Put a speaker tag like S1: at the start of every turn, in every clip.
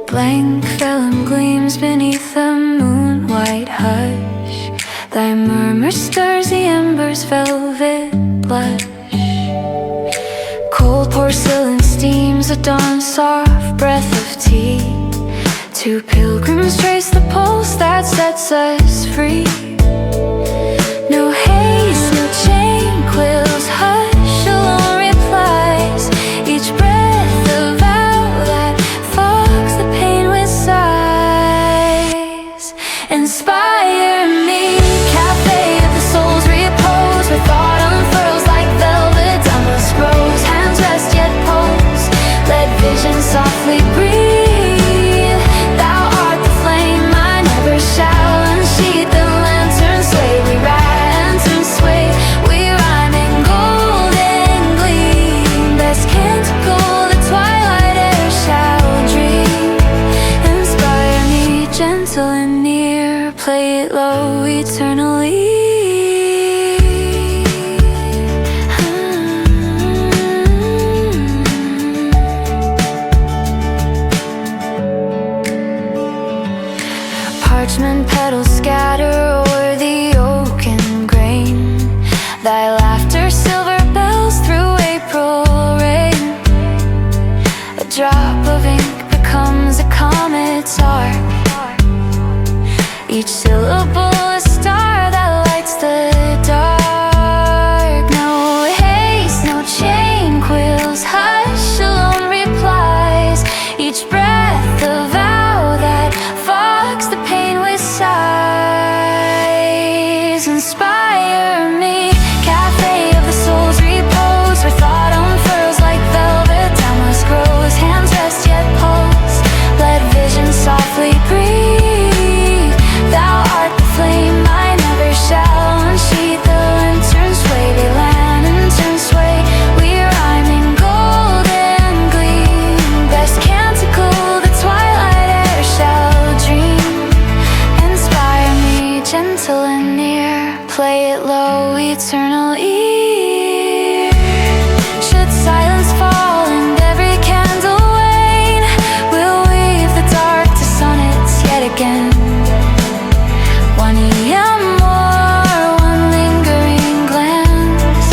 S1: Blank film gleams beneath the moon-white hush. Thy murmur stirs the embers' velvet blush. Cold porcelain steams at dawn's soft breath of tea. Two pilgrims trace the pulse that sets us free. No haze, no chain quills, hush alone replies. Each breath a vow that fogs the pain with sighs. Inspire me, cafe of the soul's repose, where thought unfurls like velvet, damask rose, hands rest yet pulse, let vision softly breathe. Thou art the flame I never shall unsheath. The lantern sway, we rant and sway, we rhyme in golden gleam. Best canticle the twilight air shall dream. Inspire me, gentle and near, play it low eternally. Parchment petals scatter o'er the oaken grain. Thy laughter silver bells through April rain. A drop of ink becomes a comet's arc. Each syllable a star that lights the dark. No haste, no chain quills, hush alone replies. Each breath a vow that fogs the pain with sighs. Inspire me, cafe of the soul's repose, where thought unfurls like velvet, damask grows, hands rest yet pulse, let vision softly breathe. Thou art the flame I never shall unsheath. The lantern sway, they land and turn sway, we rhyme in golden gleam. Best canticle the twilight air shall dream. Inspire me, gentle and near, play it low eternally. Should silence fall and every candle wane, we'll weave the dark to sonnets yet again. 1 a.m. more, one lingering glance.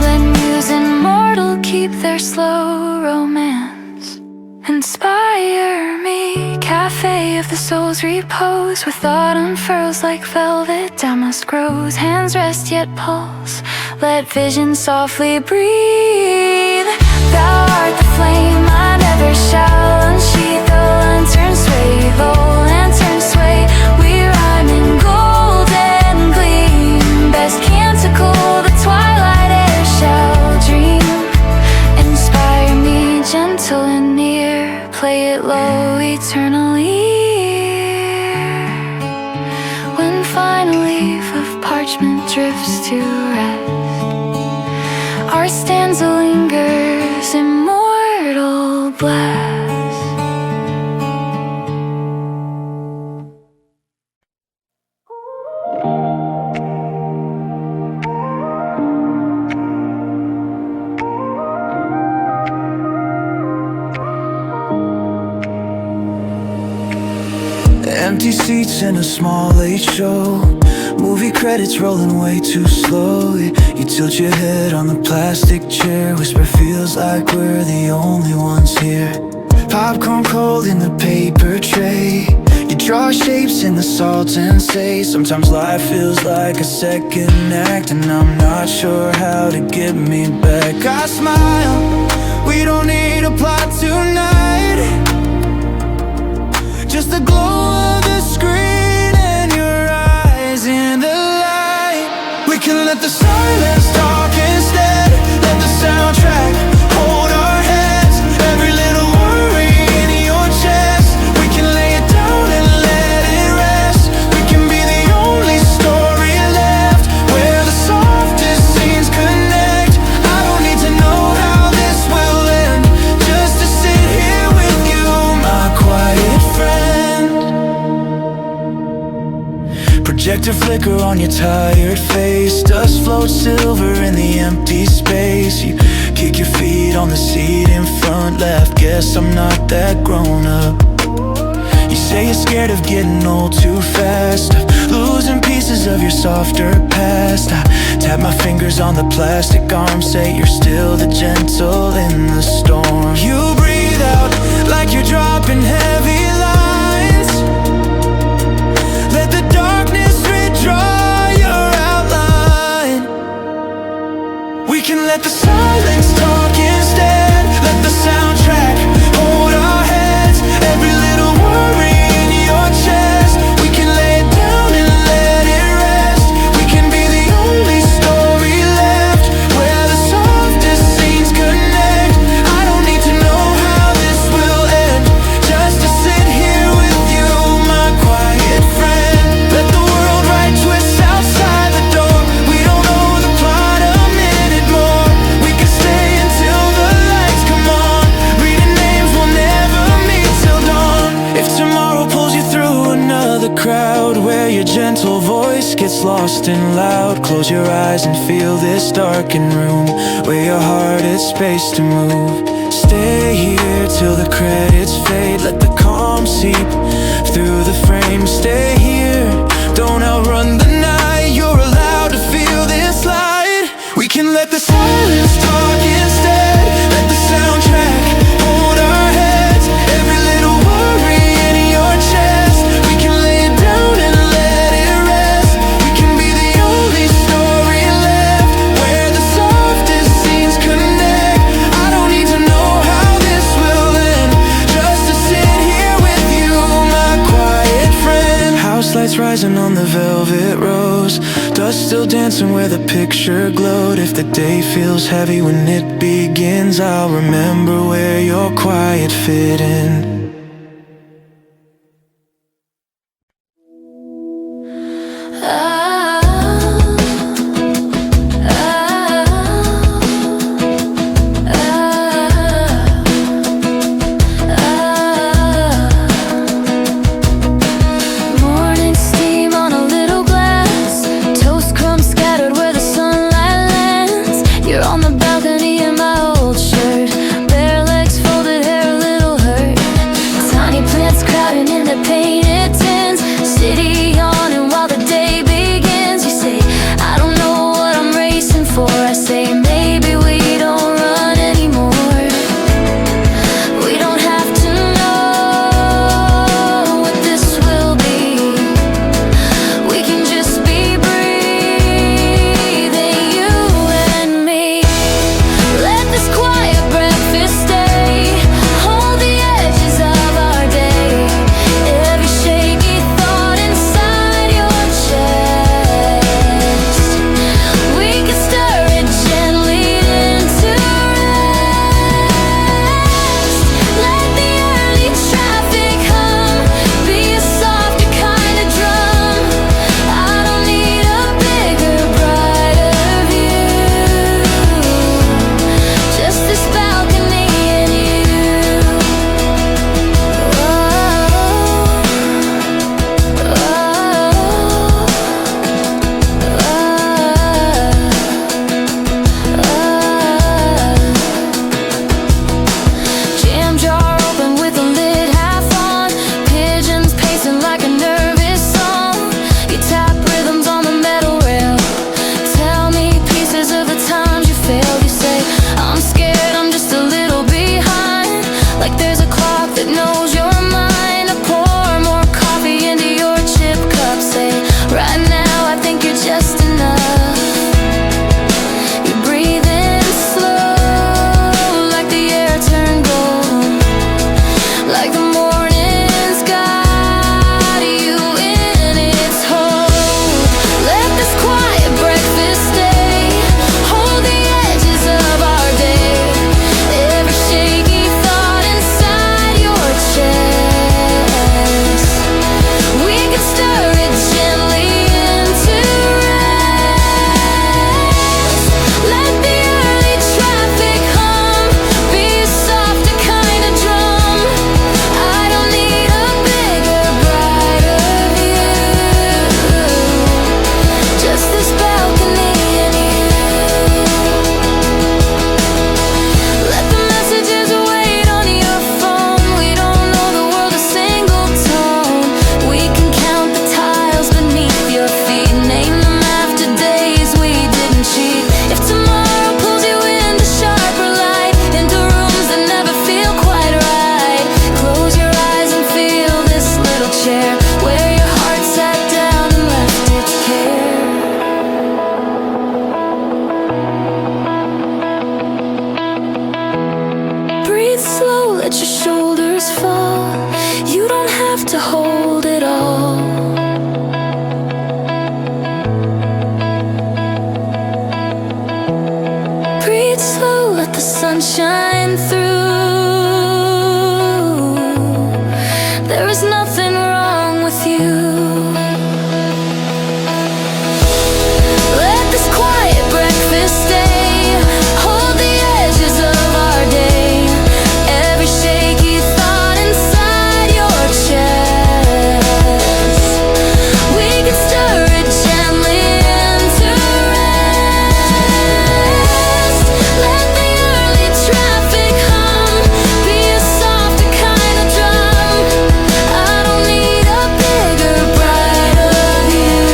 S1: Let muse and mortal keep their slow romance. Inspire me, cafe of the soul's repose, where thought unfurls like velvet, damask grows, hands rest yet pulse, let vision softly breathe. Thou art the flame I never shall unsheath. The lantern sway, the lantern sway, we rhyme in golden gleam. Best canticle the twilight air shall dream. Inspire me, gentle and near, play it low eternally. When final leaf of parchment drifts to rest, our stanza lingers immortal blessed.
S2: Empty seats in a small late show, movie credits rolling way too slowly. You tilt your head on the plastic chair, whisper feels like we're the only ones here. Popcorn cold in the paper tray, you draw shapes in the salt and say, sometimes life feels like a second act, and I'm not sure how to get me back. I smile, we don't need a plot tonight, just the glow of the screen and your eyes in the light. We can let the silence talk instead, let the soundtrack hold our heads. Every little worry in your chest, we can lay it down and let it rest. We can be the only story left, where the softest scenes connect. I don't need to know how this will end, just to sit here with you, my quiet friend. Projector flicker on your tired face. Dust floats silver in the empty space. You kick your feet on the seat in front left. Guess I'm not that grown up. You say you're scared of getting old too fast, of losing pieces of your softer past. I tap my fingers on the plastic arm, say you're still the gentle in the storm. You breathe out like you're dropping heavy lines. Let the darkness redraw your outline. We can let the silence talk instead. Let the soundtrack hold our heads. Every little worry in your chest, we can lay it down and let it rest. We can be the only story left where the softest scenes connect. I don't need to know how this will end, just to sit here with you, my quiet friend. Let the world write twists outside the door. We don't know the plot a minute more. We can stay until the lights come on. Reading names we'll never meet till dawn. If tomorrow pulls you through another crowd where your gentle voice gets lost and loud, close your eyes and feel this darkened room where your heart has space to move. Stay here till the credits fade. Let the calm seep through the frame. Stay here, don't outrun the night. You're allowed to feel this light. We can let the silence talk instead. Let the soundtrack hold our heads. Every little worry in your chest, we can lay it down and let it rest. We can be the only story left where the softest scenes connect. I don't need to know how this will end, just to sit here with you, my quiet friend. House lights rising on the velvet rose, dust still dancing where the picture glowed. If the day feels heavy when it begins, I'll remember where your quiet fit in.
S1: Morning steam on a little glass, toast crumbs scattered where the sunlight lands. You're on the balcony in my old shirt, bare legs folded, hair a little hurt. shine through. There is nothing wrong with you. Let this quiet breakfast stay, hold the edges of our day. Every shaky thought inside your chest, we can stir it gently into rest. Let the early traffic hum be a softer kind of drum. I don't need a bigger, brighter view,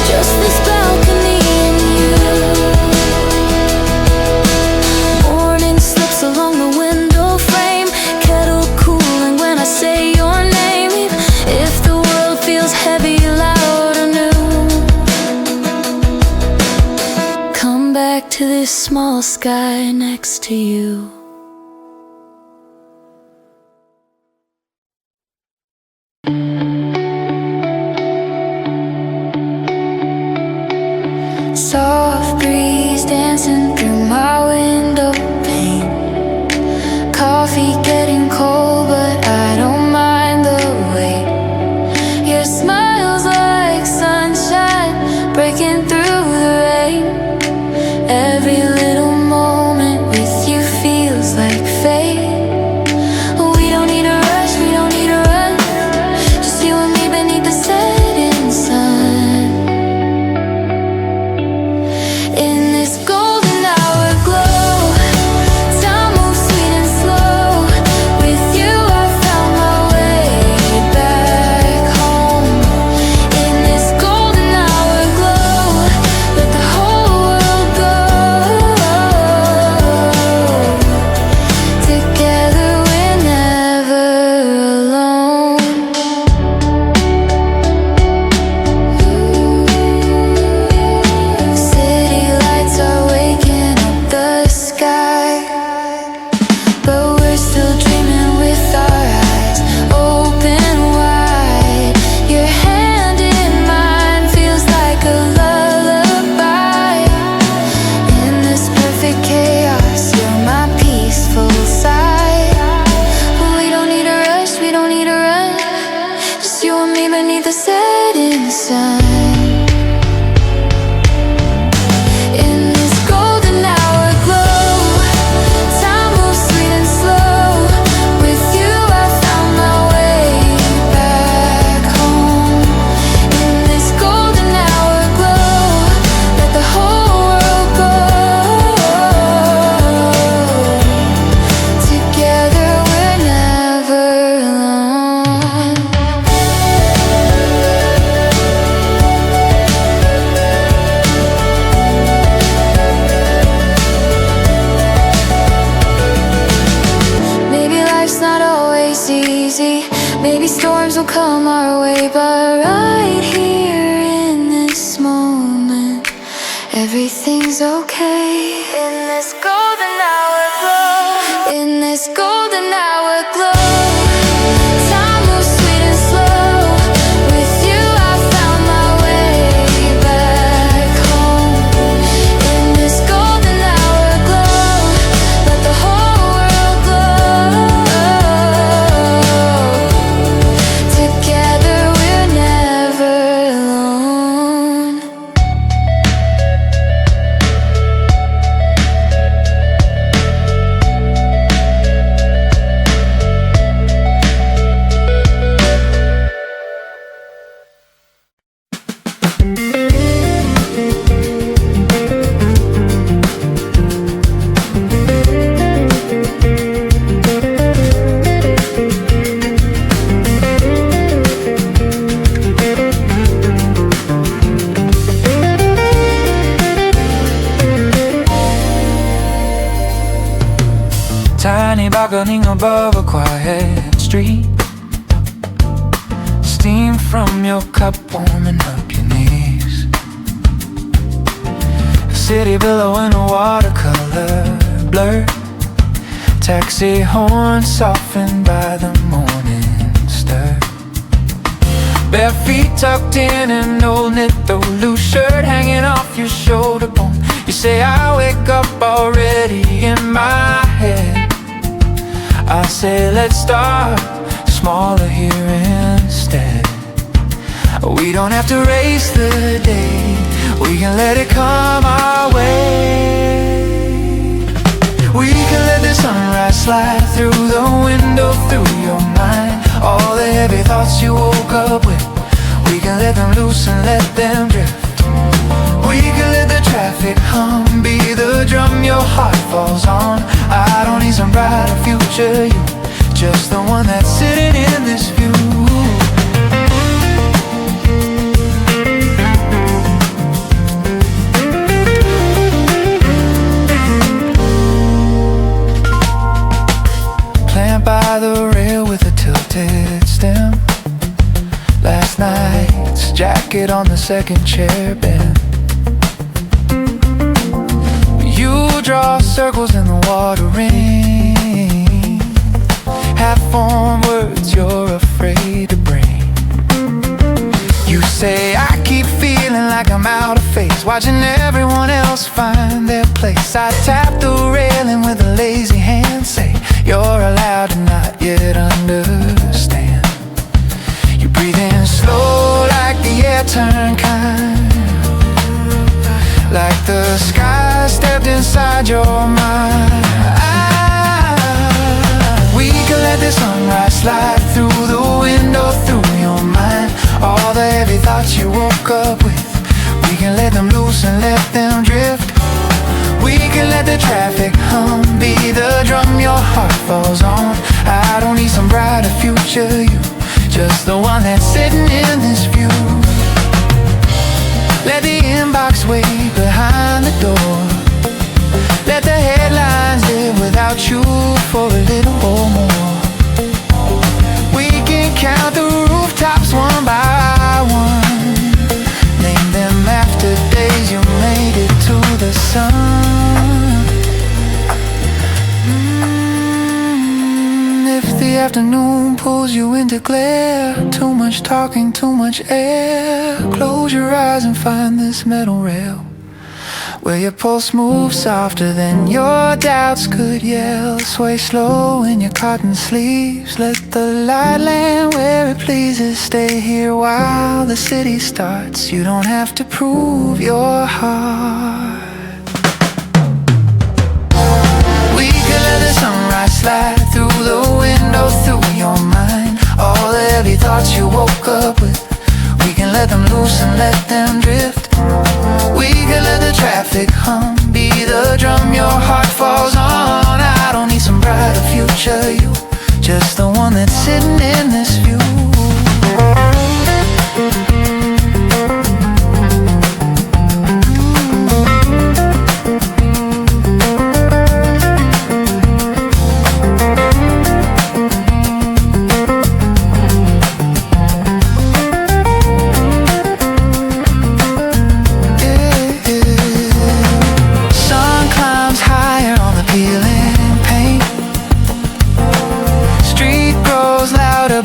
S1: just this balcony and you. Morning slips along the window frame, kettle cooling when I say your name. If the world feels heavy, loud or new, come back to this small sky next to you. Soft breeze dancing through my window pane. Coffee getting cold, but I don't mind the wait. Your smile's like sunshine breaking through the rain. Every little moment with you feels like fate. We don't need a rush, we don't need a run, just you and me beneath the setting sun. In this golden hour glow, time moves sweet and slow. With you I found my way back home. In this golden hour glow, let the whole world go. Together we're never alone. City lights are waking up the sky, but we're still dreaming with our eyes open wide. Your hand in mine feels like a lullaby. In this perfect chaos, you're my peaceful side. We don't need a rush, we don't need a run, just you and me beneath the setting sun. In this golden hour glow, time moves sweet and slow. With you I found my way back home. In this golden hour glow, let the whole world go. Together we're never alone. Maybe life's not always easy, maybe storms will come our way, but right here in this moment, everything's okay. In this golden hour glow, in this golden hour glow, time moves sweet and slow. With you I found my way back home. In this golden hour glow, let the whole world glow. Together we're never alone.
S2: Tiny balcony above a quiet street. Steam from your cup warming up your knees. A city below in a watercolor blur. Taxi horn softened by the morning stir. Bare feet tucked in an old knit though loose shirt hanging off your shoulder bone. You say I wake up already in my head. I say let's start smaller here instead. We don't have to race the day, we can let it come our way. We can let the sunrise slide through the window, through your mind. All the heavy thoughts you woke up with, we can let them loose and let them drift. We can let the traffic hum be the drum your heart falls on. I don't need some brighter future, you just the one that's sitting in this view. Plant by the rail with a tilted stem. Last night's jacket on the second chair bend. You draw circles in the watering, half-formed words you're afraid to bring. You say I keep feeling like I'm out of phase, watching everyone else find their place. I tap the railing with a lazy hand, say you're allowed to not yet understand. You breathe in slow like the air turned kind, like the sky stepped inside your mind. We can let the sunrise slide through the window, through your mind. All the heavy thoughts you woke up with, we can let them loose and let them drift. We can let the traffic hum be the drum your heart falls on. I don't need some brighter future, you just the one that's sitting in this view. Let the inbox wait behind the door. Let the headlines live without you for a little or more. We can count the rooftops one by one, name them after days you made it to the sun. If the afternoon pulls you into glare, too much talking, too much air, close your eyes and find this metal rail, where your pulse moves softer than your doubts could yell. Sway slow in your cotton sleeves, let the light land where it pleases. Stay here while the city starts, you don't have to prove your heart. We could let the sunrise slide through the window, through your mind. All the heavy thoughts you woke up with, we can let them loose and let them drift. We can let the traffic hum be the drum your heart falls on. I don't need some brighter future, you just the one that's sitting in this view.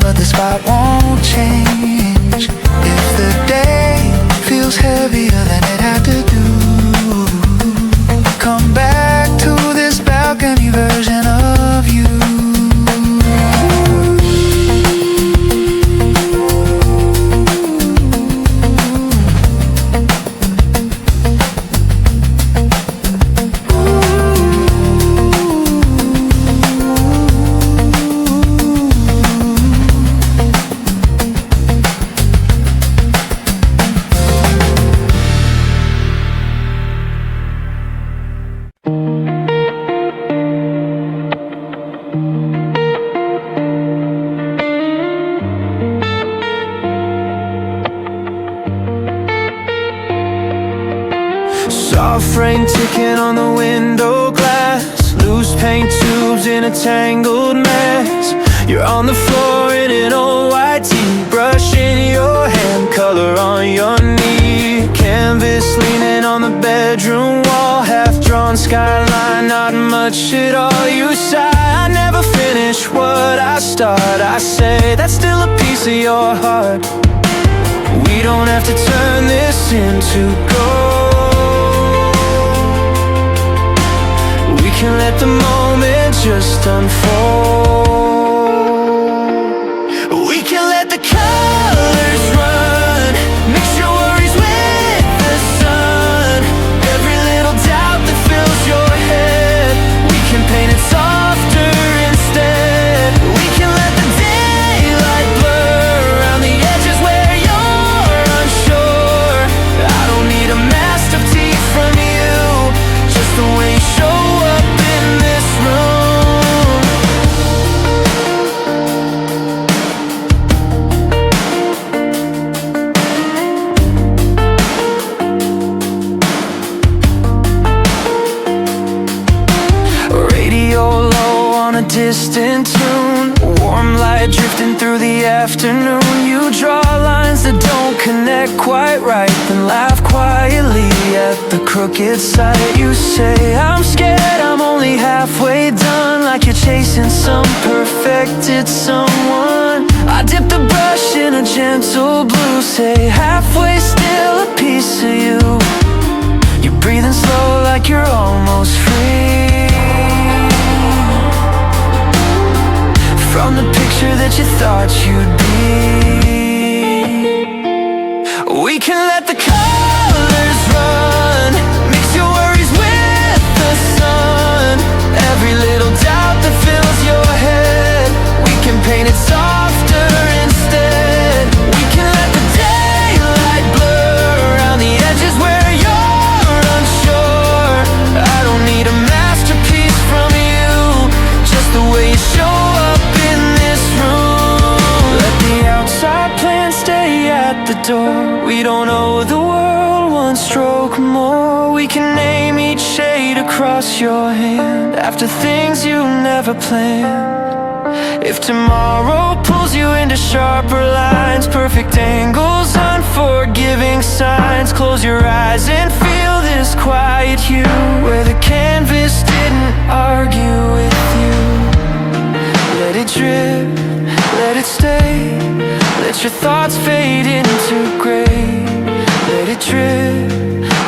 S2: But the spot won't change if the day feels heavier than it had to do. Come back to this balcony version of you. Soft rain ticking on the window glass, loose paint tubes in a tangled mess. You're on the floor in an old white tee, brushing your hand, color on your knee. Canvas leaning on the bedroom wall, half-drawn skyline, not much at all. You sigh, I never finish what I start. I say, that's still a piece of your heart. We don't have to turn this into gold. can let the moment just unfold. We can let the colors run, mix your worries with the sun. Every little doubt that fills your head, we can paint it softer instead. We can let the daylight blur around the edges where you're unsure. I don't need a masterpiece from you, just the way you show up in this room. Radio low on a distant tune, warm light drifting through the afternoon. You draw lines that don't connect quite right, then laugh quietly at the crooked sight. You say, I'm scared, I'm only halfway done, like you're chasing some perfected someone. I dip the brush in a gentle blue, say halfway still a piece of you. You're breathing slow like you're almost free from the picture that you thought you'd be. We can let the colors run, mix your worries with the sun. Every little doubt that fills your head, we can paint it softer instead. We can let the daylight blur around the edges where you're unsure. I don't need a masterpiece from you, just the way you show up in this room. Let the outside plan stay at the door. We don't owe the world one stroke more. We can name each shade across your hand after things you never planned. If tomorrow pulls you into sharper lines, perfect angles, unforgiving signs, close your eyes and feel this quiet hue where the canvas didn't argue with you. Let it drip, let it stay, let your thoughts fade into gray. Let it drip,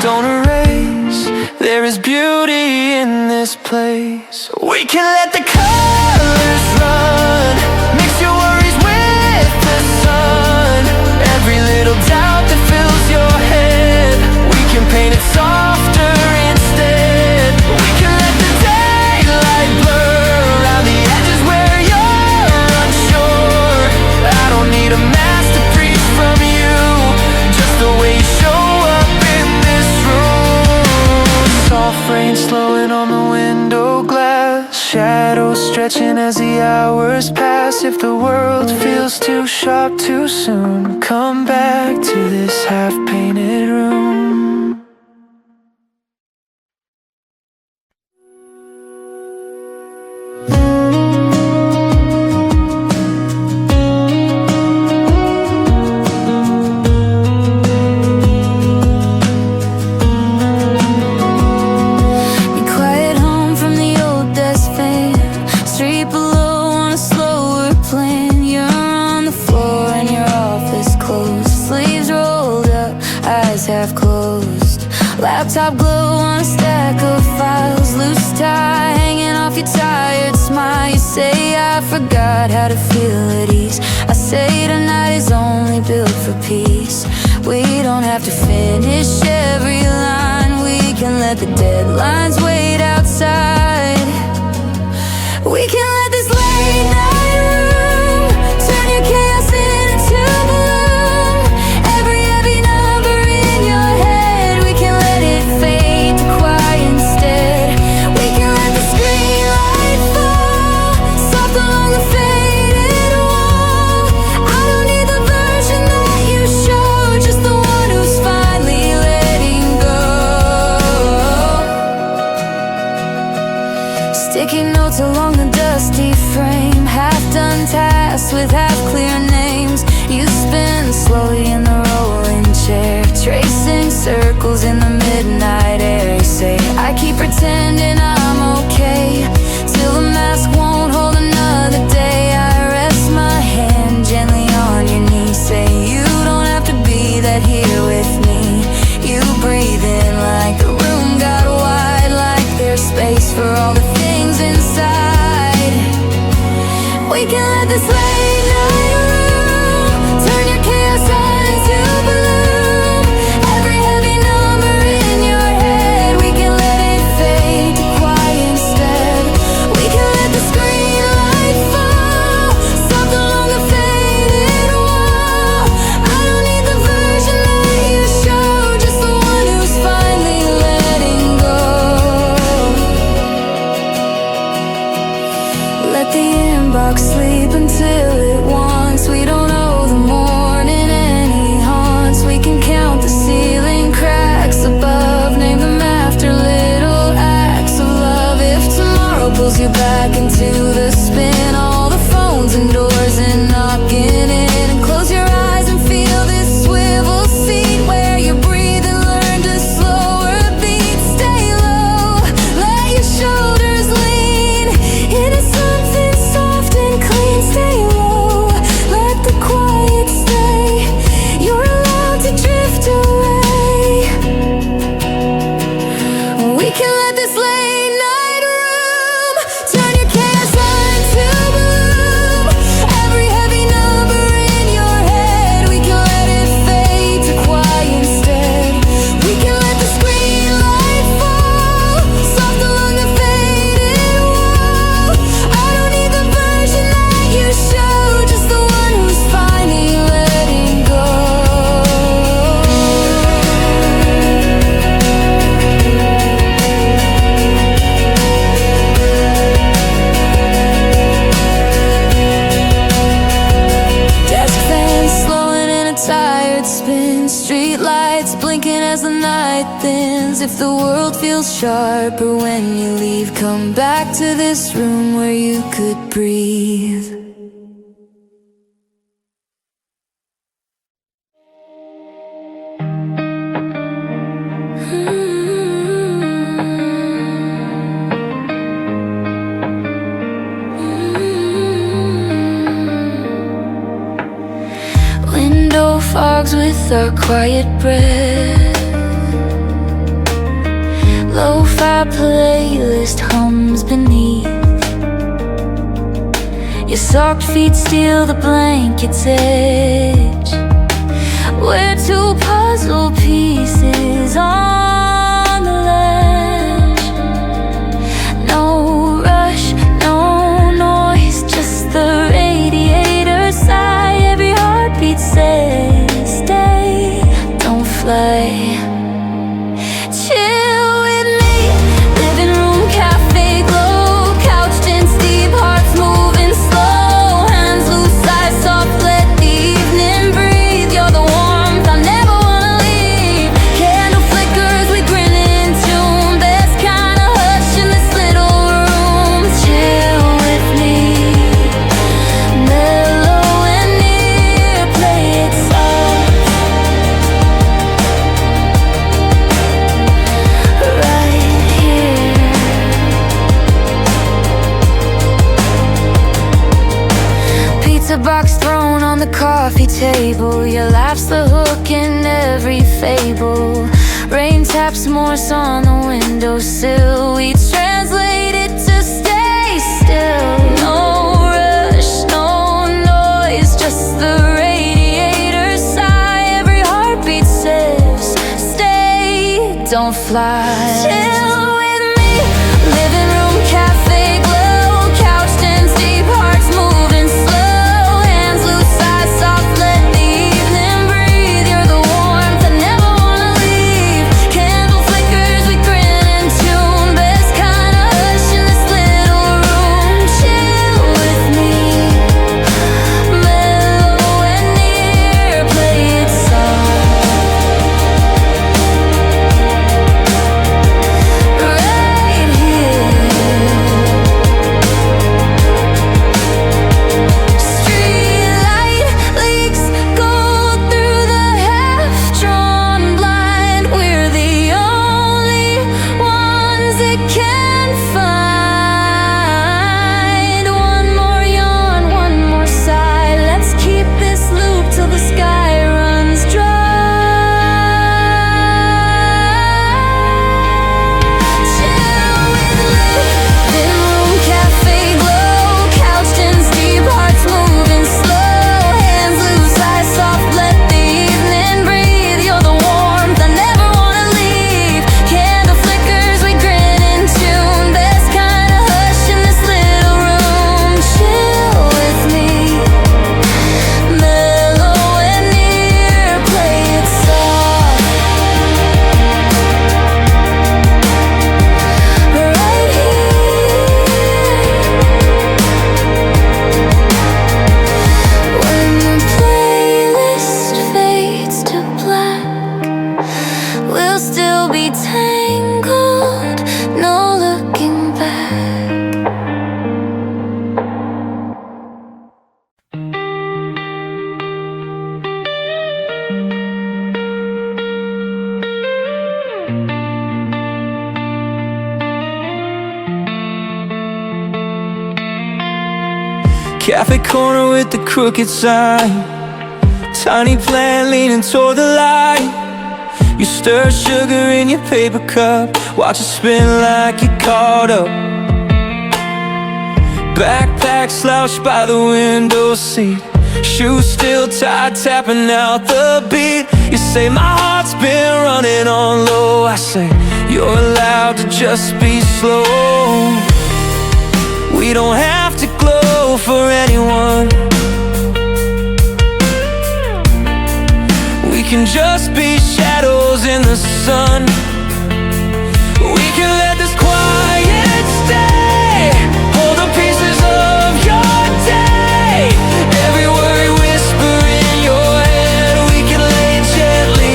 S2: don't erase, there is beauty in this place. We can let the colors run, mix your worries with the sun. Every little doubt that fills your head, we can paint it softer instead. We can let the daylight blur around the edges where you're unsure. I don't need a masterpiece from you, just the way you show up in this room. Soft rain slowing on the window glass, shadows stretching as the hours pass. If the world feels too sharp too soon, come back to this half-painted room.
S1: Be quiet home from the old desk fan, street below on a slower plan. You're on the floor in your office clothes, sleeves rolled up, eyes half closed. Laptop glow on a stack of files, loose tie hanging off your tired smile. You say I forgot how to feel at ease. I say tonight is only built for peace. We don't have to finish every line, we can let the deadlines wait outside. We can let this late night room turn your chaos into bloom. Every heavy number in your head, we can let it fade to quiet instead. We can let the screen light fall soft along the faded wall. I don't need the version that you show, just the one who's finally letting go. Sticky notes along the dusty street lights blinking as the night thins. If the world feels sharper when you leave, come back to this room where you could breathe. Window fogs with our quiet breath. Lo-fi playlist hums beneath. Your socked feet steal the blanket's edge. We're two puzzle pieces on the ledge. No rush, no noise, just the radiator sigh. Every heartbeat says stay, don't fly. Chill with me, living room cafe glow, couched in steep, hearts moving slow, hands loose, eyes soft, let the evening breathe. You're the warmth I never wanna leave. Candle flickers, we grin in tune. There's kinda hush in this little room. Chill with me, mellow and near, play it soft. Right here. Pizza box thrown on the coffee table. Your laugh's the hook in every fable. Rain taps Morse on the windowsill. We translate it to stay still. No rush, no noise, just the radiator sigh. Every heartbeat says stay, don't fly. Chill with me, living room cafe glow, couched in deep, hearts moving slow, hands loose, eyes soft, let the evening breathe. You're the warmth I never wanna leave. Candle flickers, we grin in tune. There's kinda hush in this little room. Chill with me, mellow and near, play it soft. Right here. Streetlight leaks gold through the half-drawn blind. We're the only ones it can find. One more yawn, one more sigh. Let's keep this loop till the sky runs dry. Chill with me, living room cafe glow, couched in deep, hearts moving slow, hands loose, eyes soft, let the evening breathe. You're the warmth I never wanna leave. Candle flickers, we grin in tune. There's kinda hush in this little room. Chill with me, mellow and near, play it soft. Right here. When the playlist fades to black, we'll still be tangled, no looking back.
S2: Cafe corner with the crooked sign, tiny plant leaning toward the light. You stir sugar in your paper cup, watch it spin like you're caught up. Backpack slouched by the window seat, shoes still tied, tapping out the beat. You say my heart's been running on low. I say you're allowed to just be slow. We don't have to glow for anyone. We can just be shadows in the sun. We can let this quiet stay, hold the pieces of your day. Every word whisper in your head, we can lay gently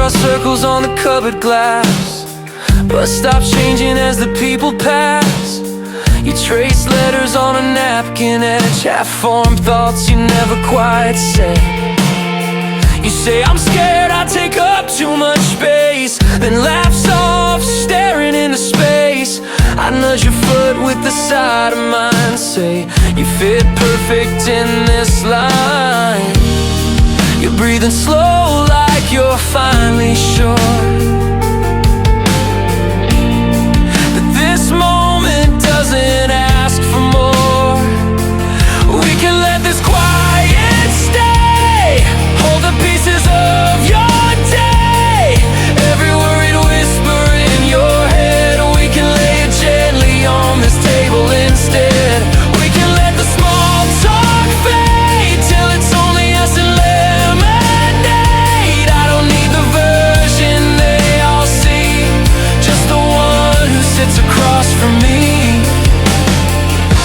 S2: draw circles on the cupboard glass, but stop changing as the people pass. You trace letters on a napkin edge, half-formed thoughts you never quite say. You say, I'm scared I take up too much space, then laughs off, staring into space. I nudge your foot with the side of mine, say, you fit perfect in this line. You're breathing slow like you're finally sure that this moment doesn't ask for more. We can let this quiet stay, hold the pieces of your day. Every worried whisper in your head, we can lay it gently on this table instead. We can let the small talk fade till it's only us and lemonade. I don't need the version they all see, just the one who sits across from me.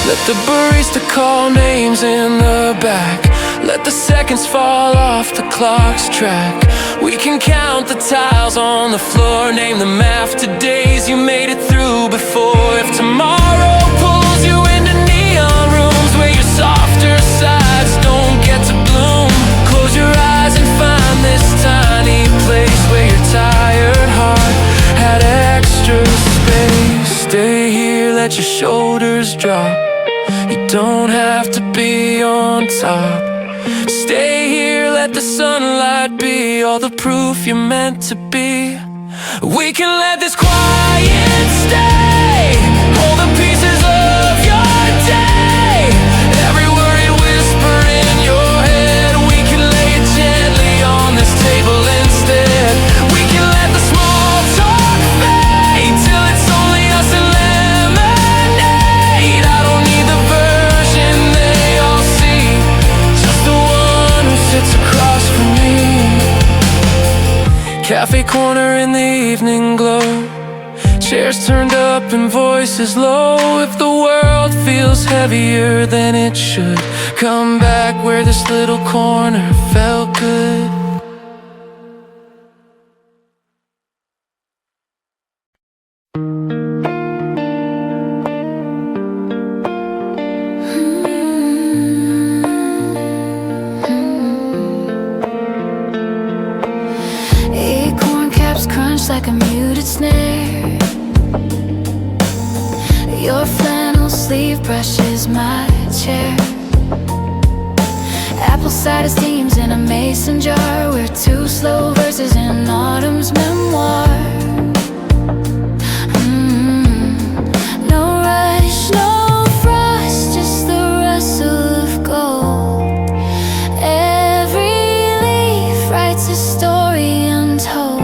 S2: Let the barista call names in the back, let the seconds fall off the clock's track. We can count the tiles on the floor, name them after days you made it through before. If tomorrow pulls you into neon rooms where your softer sides don't get to bloom, close your eyes and find this tiny place where your tired heart had extra space. Stay here, let your shoulders drop. You don't have to be on top. Stay here, let the sunlight be all the proof you're meant to be. We can let this quiet stay, hold the pieces of your day. Every worried whisper in your head, we can lay it gently on this table instead. We can let the small talk fade till it's only us and lemonade. I don't need the version they all see, just the one who sits across from me. Cafe corner in the evening glow, chairs turned up and voices low. If the world feels heavier than it should, come back where this little corner felt good.
S1: Acorn caps crunch like a muted snare. Your flannel sleeve brushes my chair. Apple cider steams in a mason jar. We're two slow verses in autumn's memoir. No rush, no frost, just the rustle of gold. Every leaf writes a story untold.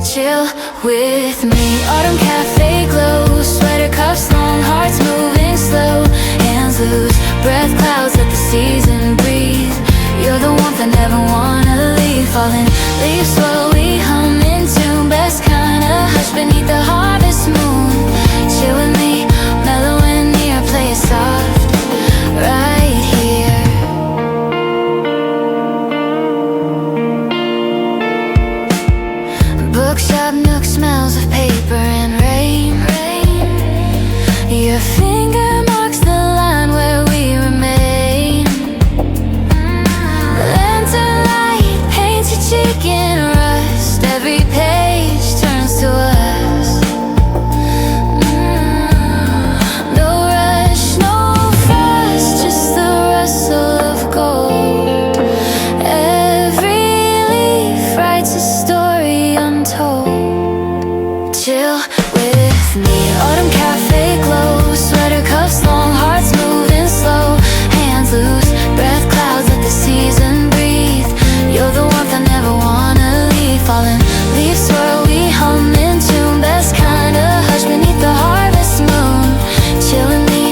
S1: Chill with me, autumn cafe glow, sweater cuffs, long hearts moving slow, hands loose, breath clouds, let the season breathe. You're the warmth I never wanna leave, falling leaves slowly hum into best kind of hush beneath the harvest moon. Chill with me, mellow and near, play it soft right here. Bookshop nook smells of paper and rain. Your finger marks the line where we remain. Lantern light paints your cheek in rust. Every page turns to us. No rush, no fuss, just the rustle of gold. Every leaf writes a story untold. Chill with me, autumn cafe glow, sweater cuffs, long hearts moving slow, hands loose, breath clouds, let the season breathe. You're the warmth I never wanna leave, falling leaves swirl, we hum into best kind of hush beneath the harvest moon. Chill with me,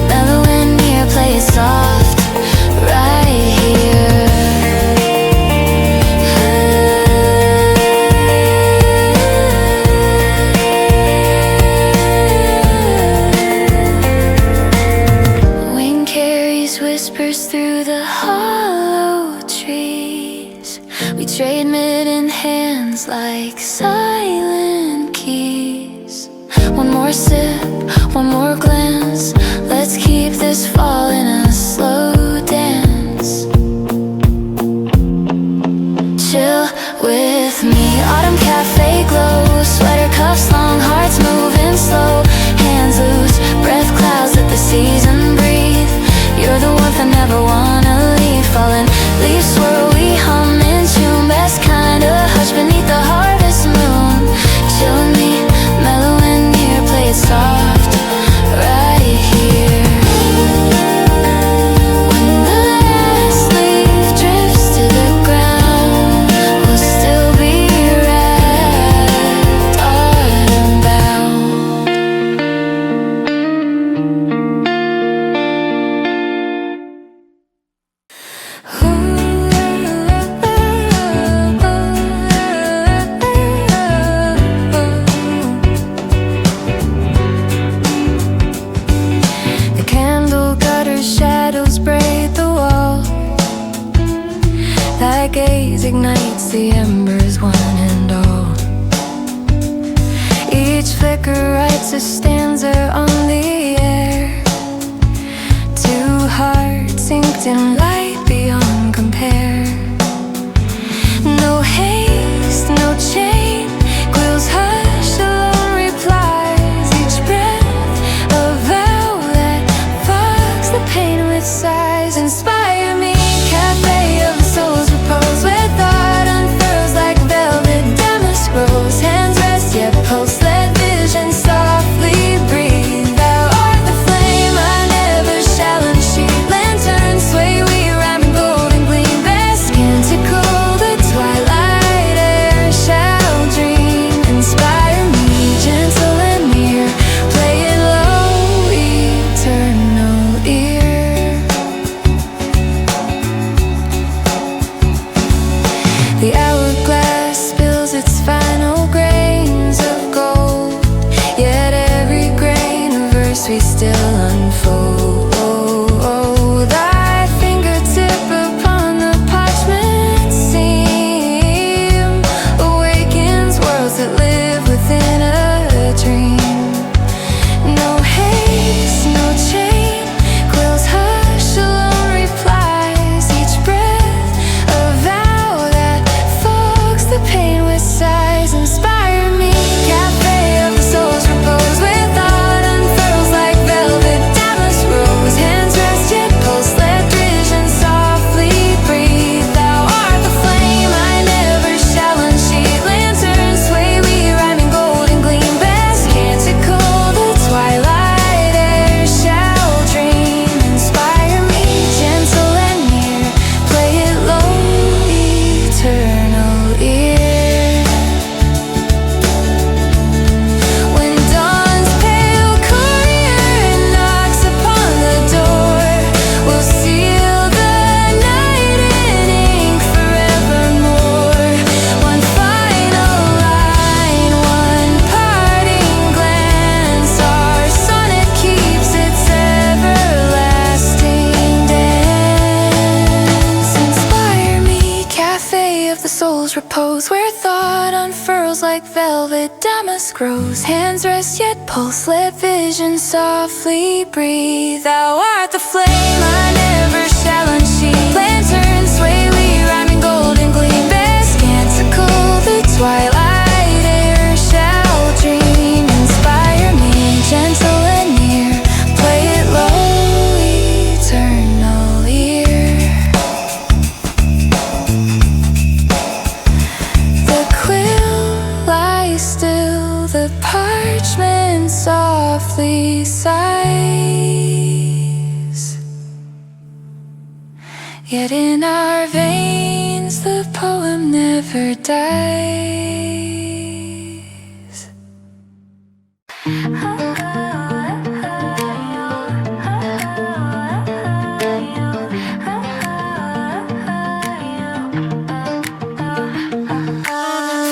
S1: mellow and near, play it soft right here. Wind carries whispers through the hollow trees. We trade mid in hand, hands like silent keys. One more sip, one more glance. Let's keep this fall in a slow dance. Chill with me, autumn cafe glow. Sweater cuffs long, hearts moving slow. Hands loose, breath clouds, let the season breathe. You're the warmth I never wanna leave. Falling leaves swirl, we hum in tune. Best kind of hush beneath the harvest moon. Chill with me, mellow and near. Play it soft, right here. When the last leaf drifts to the ground, we'll still be wrapped, autumn bound. The candle gutter shadows braid the wall. That gaze ignites the embers, one and all. Each flicker writes a stanza on the air. Two hearts synced in light beyond compare. No haste, no chain, quills hush, alone replies. Each breath a vow that fogs the pain with sighs. Inspire me, cafe of the soul's repose, where thought unfurls like velvet damask rose. Hands rest yet pulse, let vision softly breathe. Thou art the flame I never shall unsheath. Lanterns sway, we rhyme in golden gleam. Best canticle, the twilight air shall dream. Inspire me, gentle and near. Play it low, eternal ear. The hourglass spills its final grains of gold. Yet every grain of verse we still unfold. Thy fingertip upon the parchment seam awakens worlds that live within a dream. No haste, no chain, quills hush, alone replies. Each breath a vow that fogs the pain with sighs. Inspire me, cafe of the soul's repose, where thought unfurls like velvet damask rose. Hands rest yet pulse, let vision softly breathe. Thou art the flame I never shall unsheath. Lanterns sway, we rhyme in golden gleam. Best canticle, the twilight air shall dream. Inspire me, gentle and near. Play it low, eternal ear. When dawn's pale courier knocks upon the door, we'll seal the night in ink forevermore. One final line, one parting glance. Our sonnet keeps its everlasting dance. Inspire me, cafe of the soul's repose, where thought unfurls like velvet damask rose. Hands rest yet pulse, let vision softly breathe. Thou art the flame I never shall unsheath. Lanterns sway, we rhyme in golden gleam. Best canticle, the twilight air shall dream. Inspire me, gentle and near. Play it low, eternal ear. The quill lies still, the parchment softly sighs. Yet in our veins the poem never dies.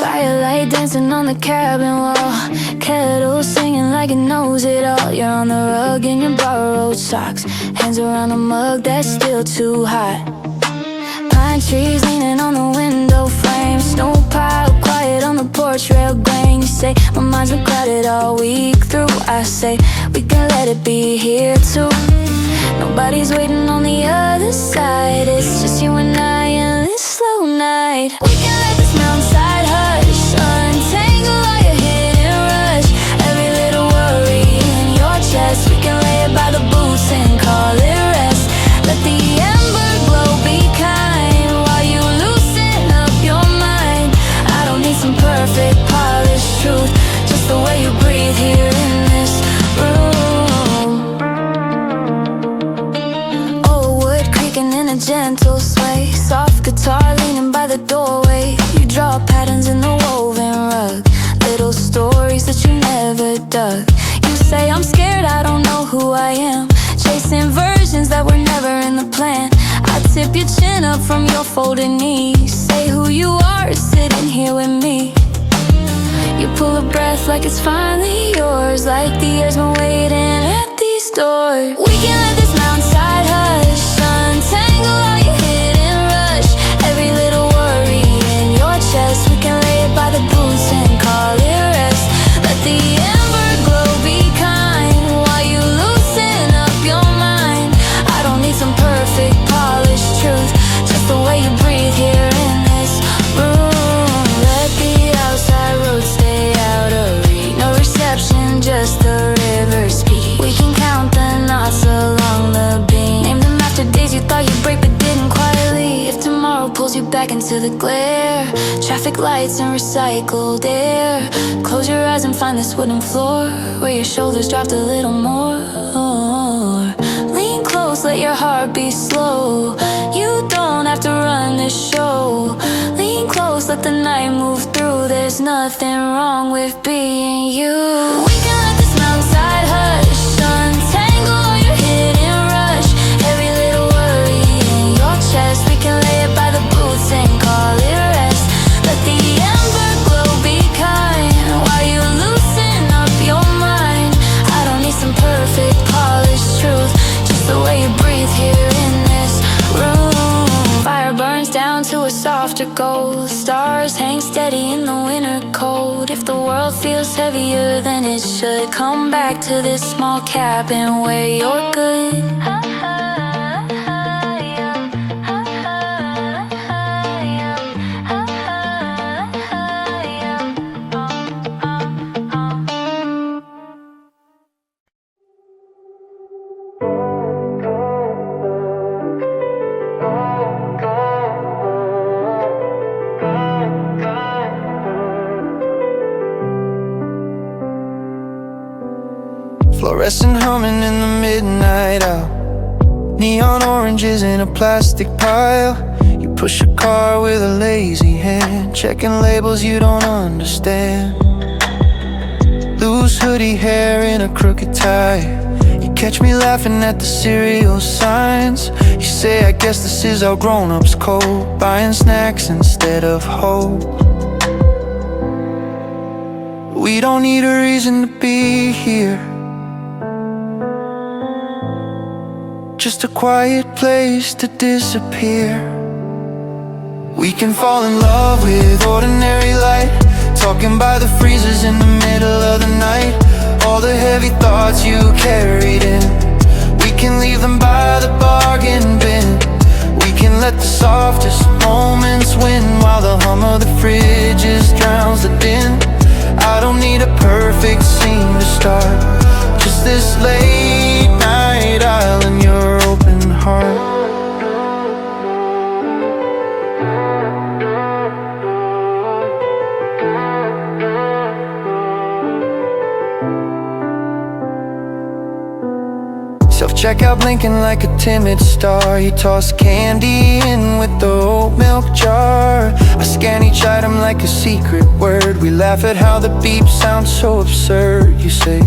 S1: Firelight dancing on the cabin wall, kettle singing like it knows it all. You're on the rug in your borrowed socks, hands around a mug that's still too hot. Pine trees leaning on the window frame, snow pile quiet porch, real grain. You say my mind's been clouded all week through. I say we can let it be here too. Nobody's waiting on the other side. It's just you and I in this slow night. We can let this mountainside hush, untangle all your hidden rush. Every little worry in your chest, we can lay it by the boots and call it rest. Let the ember glow, be kind while you loosen up your mind. I don't need some perfect polished truth, just the way you breathe here in this room. Oh, wood creaking in a gentle sway, soft guitar leaning by the doorway. You draw patterns in the woven rug, little stories that you never dug. You say I'm scared, I don't know who I am, chasing versions that were never in the plan. I tip your chin up from your folded knees, say who you are is sitting here with me. You pull a breath like it's finally yours, like the air's been waiting at these doors. We can let this mountainside hush, untangle all your hidden rush. Every little worry in your chest, we can lay it by the boots and call it rest. Let the ember glow, be kind while you loosen up your mind. I don't need some perfect polished truth, just the way you breathe here in this room. Let the outside road stay out of reach, no reception, just the river speak. We can count the knots along the beam, name them after days you thought you'd break but didn't quite leave. If tomorrow pulls you back into the glare, traffic lights and recycled air, close your eyes and find this wooden floor where your shoulders dropped a little more. Lean close, let your heart beat slow. You don't have to run this show. Lean close, let the night move through. There's nothing wrong with being you. We can let this mountainside hush, untangle all your hidden rush. Every little worry in your chest, we can lay it by the boots and call it rest. Let the ember glow, be kind while you loosen up your mind. I don't need some perfect polished truth, just the way you breathe here in this room. Fire burns down to a softer gold, stars hang steady in the winter cold. If the world feels heavier than it should, come back to this small cabin where you're good.
S2: Fluorescent humming in the midnight hour, neon oranges in a plastic pile. You push a car with a lazy hand, checking labels you don't understand. Loose hoodie hair in a crooked tie, you catch me laughing at the cereal signs. You say I guess this is how grown-ups cope, buying snacks instead of hope. We don't need a reason to be here, just a quiet place to disappear. We can fall in love with ordinary light, talking by the freezers in the middle of the night. All the heavy thoughts you carried in, we can leave them by the bargain bin. We can let the softest moments win, while the hum of the fridges drowns the din. I don't need a perfect scene to start, just this late night aisle and your open heart. Self-checkout blinking like a timid star, you toss candy in with the oat milk jar. I scan each item like a secret word, we laugh at how the beep sounds so absurd. You say,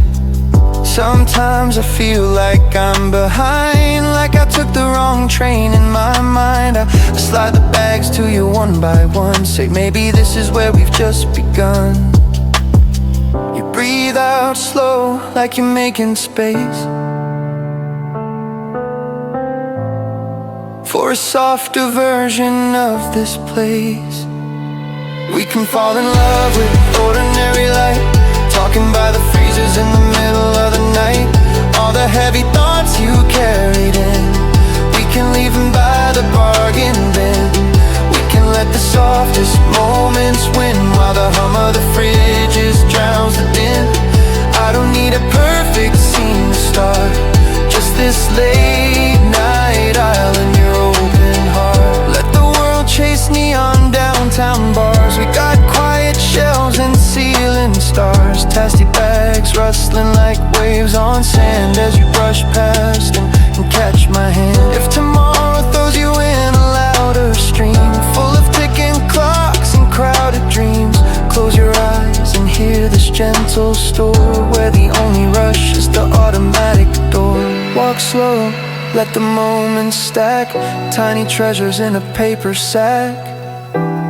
S2: sometimes I feel like I'm behind, like I took the wrong train in my mind. I slide the bags to you one by one, say maybe this is where we've just begun. You breathe out slow like you're making space for a softer version of this place. We can fall in love with ordinary light, talking by the freezers in the middle of the night. All the heavy thoughts you carried in, we can leave them by the bargain bin. We can let the softest moments win, while the hum of the fridges drowns the din. I don't need a perfect scene to start, just this late night aisle in your open heart. Let the world chase neon downtown bars. We got quiet shelves and ceiling stars, tasty bags rustling like waves on sand as you brush past and catch my hand. If tomorrow throws you in a louder stream full of ticking clocks and crowded dreams, close your eyes and hear this gentle store where the only rush is the automatic door. Walk slow, let the moments stack, tiny treasures in a paper sack.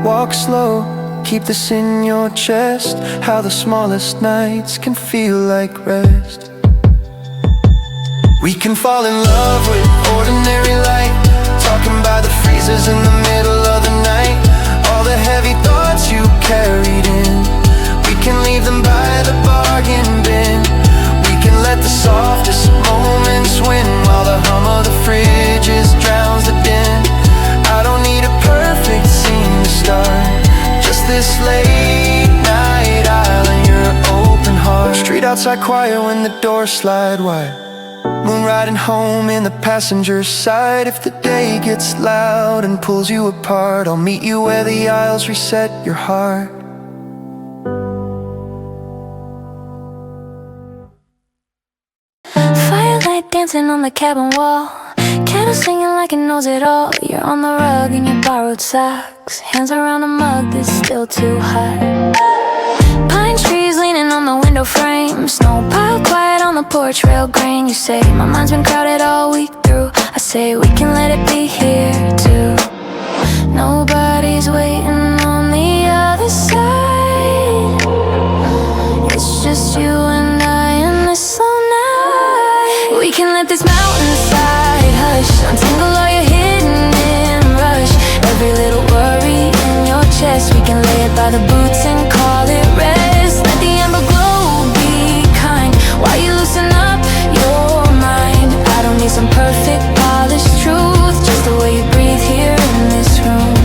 S2: Walk slow, keep this in your chest, how the smallest nights can feel like rest. We can fall in love with ordinary light, talking by the freezers in the middle of the night. All the heavy thoughts you carried in, we can leave them by the bargain bin. We can let the softest moments win, while the hum of the fridges drowns the din. I don't need a perfect scene to start, just this late night aisle in your open heart. Street outside quiet when the doors slide wide, moon riding home in the passenger's side. If the day gets loud and pulls you apart, I'll meet you where the aisles reset your heart.
S1: Firelight dancing on the cabin wall, candle singing like it knows it all. You're on the rug in your borrowed socks, hands around a mug that's still too hot. Pine trees leaning on the window frame, snow piled quiet on the porch, rail grain. You say my mind's been crowded all week through, I say we can let it be here too. Nobody's waiting on the other side, it's just you and I and this slow night. We can let this mountainside hush, untangle all your hidden in rush. Every little worry in your chest, we can lay it by the boots and call it rest. Let the ember glow, be kind, while you loosen up your mind. I don't need some perfect polished truth, just the way you breathe here in this room.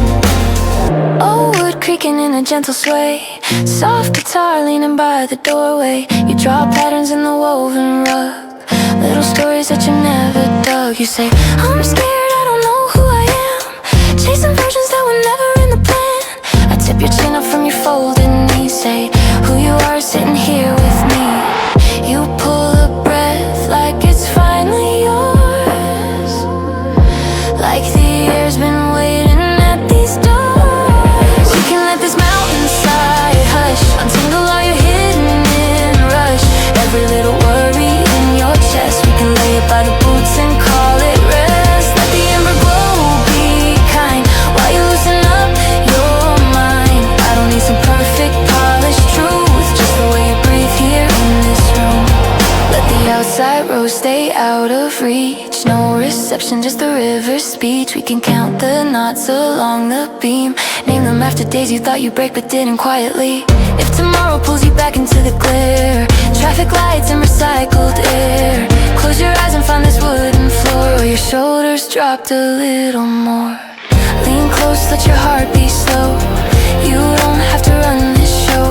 S1: Oh, wood creaking in a gentle sway, soft guitar leaning by the doorway. You draw patterns in the woven rug, little stories that you never dug. You say, I'm scared, I don't know who I am, chasing versions that were never in the plan. I tip your chin up from your folded knees, say who you are sitting here with me. You pull a breath like it's finally yours, like the air's been waiting at these doors. We can let this mountainside hush, untangle all your hidden in rush. Every little worry in your chest, we can lay it by the boots and call it rest. Let the ember glow, be kind, while you loosen up your mind. I don't need some perfect polished truth, just the way you breathe here in this room. Let the outside road stay out of reach, no reception, just the river's speech. We can count the knots along the beam, name them after days you thought you'd break but didn't quietly. If tomorrow pulls you back into the glare, traffic lights and recycled air, close your eyes and find this wooden floor where your shoulders dropped a little more. Lean close, let your heart be slow, you don't have to run this show.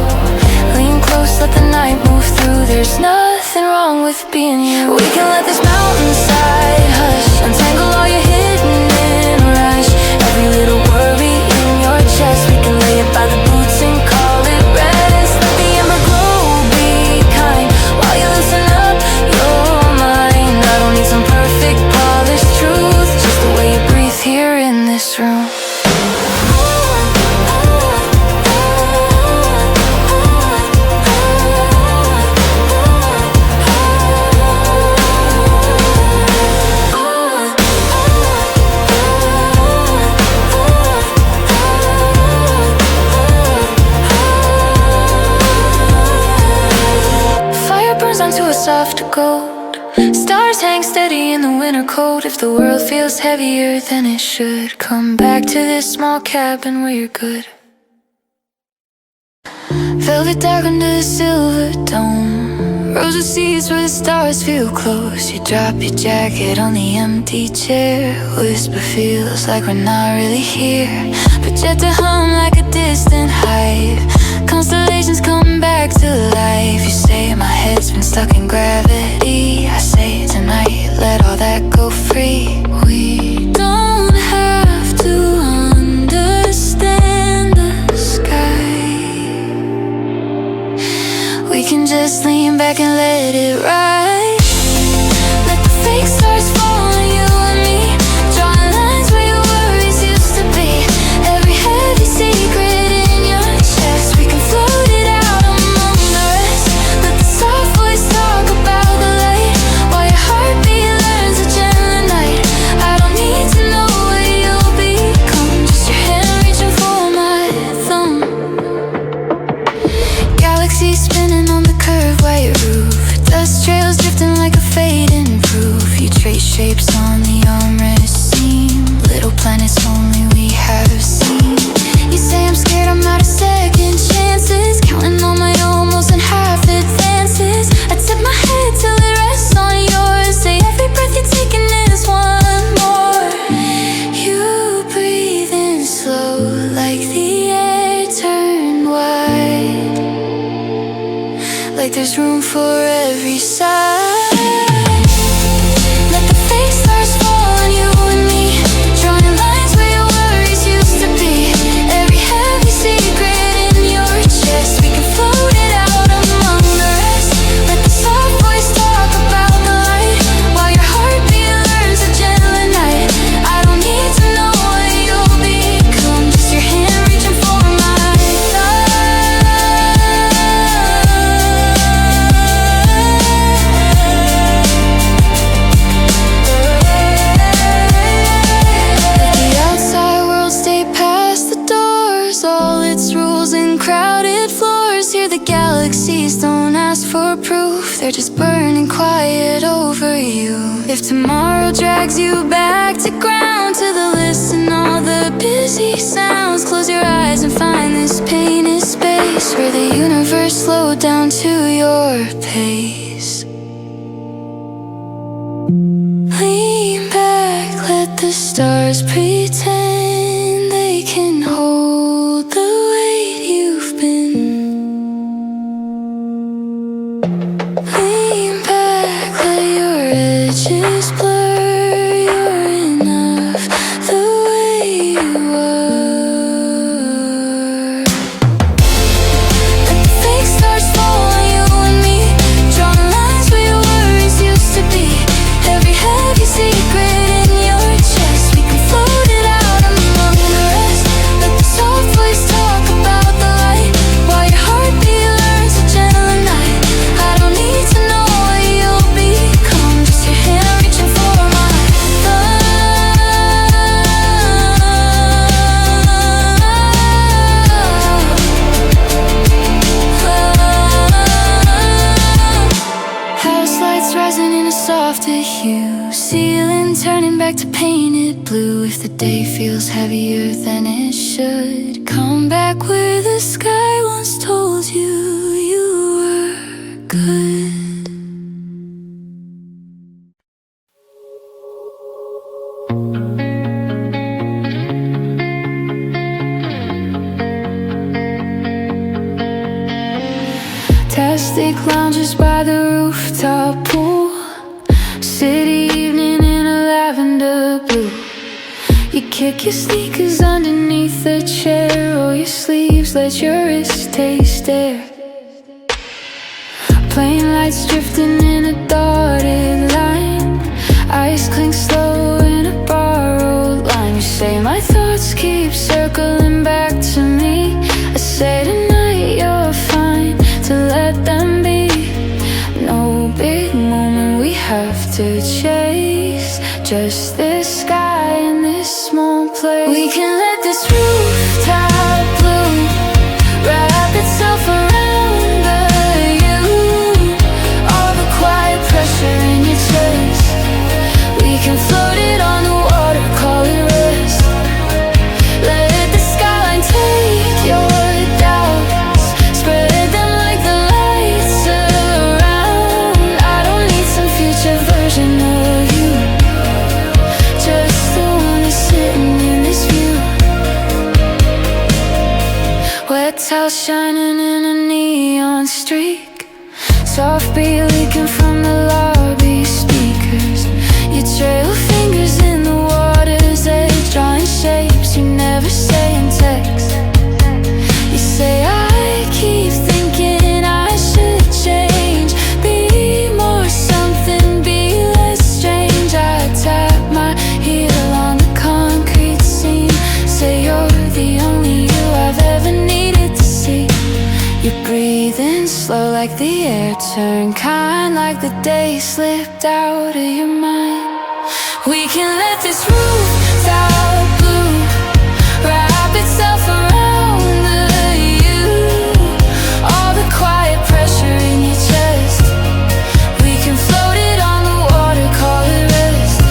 S1: Lean close, let the night move through, there's nothing wrong with being you. We can let this mountainside hush, untangle all your hidden in rush. Every little worry in your chest, we can lay it by the boots and call it rest. Let the ember glow, be kind, while you loosen up your mind. I don't need some perfect polished truth, just the way you breathe here in this room. Soft gold, stars hang steady in the winter cold. If the world feels heavier than it should, come back to this small cabin where you're good. Velvet dark under the silver dome. Rosy seas where the stars feel close. You drop your jacket on the empty chair. Whisper feels like we're not really here. Project a hum like a distant hive. Constellations come back to life. You say my head's been stuck in gravity. I say tonight, let all that go free. We don't have to understand the sky. We can just lean back and let it ride. Let the fake stars fall on you and me. Drawing lines where your worries used to be. Every heavy secret in your chest, we can float it out among the rest. Let the soft voice talk about the light, while your heartbeat learns a gentle night. I don't need to know what you'll become, just your hand reaching for my thumb. Galaxies spinning on the curved white roof. Dust trails drifting like a fading proof. You trace shapes on the armrest seam. Little planets only we have seen. You say I'm scared, I'm out of second chances. Counting on my almost and half advances. I tip my head till it rests on yours. Say every breath you're taking is one more. You breathe in slow like the air turned wide. Like there's room for every side. Let the fake stars fall on you and me. Drawing lines where your worries used to be. Every heavy secret in your chest, we can float it out among the rest. Let the soft voice talk about the light, while your heartbeat learns a gentle night. I don't need to know what you'll become, just your hand reaching for my thigh. Let the outside world stay past the doors, all its rules and crowded floors. Here the galaxies don't ask for proof, they're just burning quiet over you. If tomorrow drags you back to ground, to the list and all the busy sounds, close your eyes and find this painted space where the universe slowed down to your pace. Lean back, let the stars pretend they can hold the weight you've been. Lean back, let your edges blur. You're enough the way you are. Let the fake stars fall on you and me. Drawing lines where your worries used to be. Every heavy secret in your chest, we can float it out among the rest. Let the soft voice talk about the light, while your heartbeat learns a gentle night. I don't need to know what you'll become, just your hand reaching for my House lights rising in a softer hue, ceiling turning back to painted blue. If the day feels heavier than it should, come back where the sky once told you you were good. Plastic lounges by the rooftop pool, city evening in a lavender blue. You kick your sneakers underneath the chair, roll your sleeves, let your wrist taste air. Plane lights drifting in a dotted line, ice clink slow in a borrowed line. You say my thoughts keep circling back to me. I say tonight you're fine to let them be. No big moment we have to chase, just this sky and this small place. We can let this rooftop bloom wrap itself around you. All the quiet pressure in your chest, we can float it on the water, call it rest. Let the skyline take red tiles shining in a neon streak, soft beat leaking from the lobby speakers. You trail fingers in the water's edge, drawing shapes you never say in text. You say I keep thinking I should change, be more something, be less strange. I tap my heel on the concrete seam, say you're the only you I've ever needed to see. You breathe in slow like the air turned kind, like the day slipped out of your mind. We can let this rooftop blue wrap itself around you, all the quiet pressure in your chest. We can float it on the water, call it rest.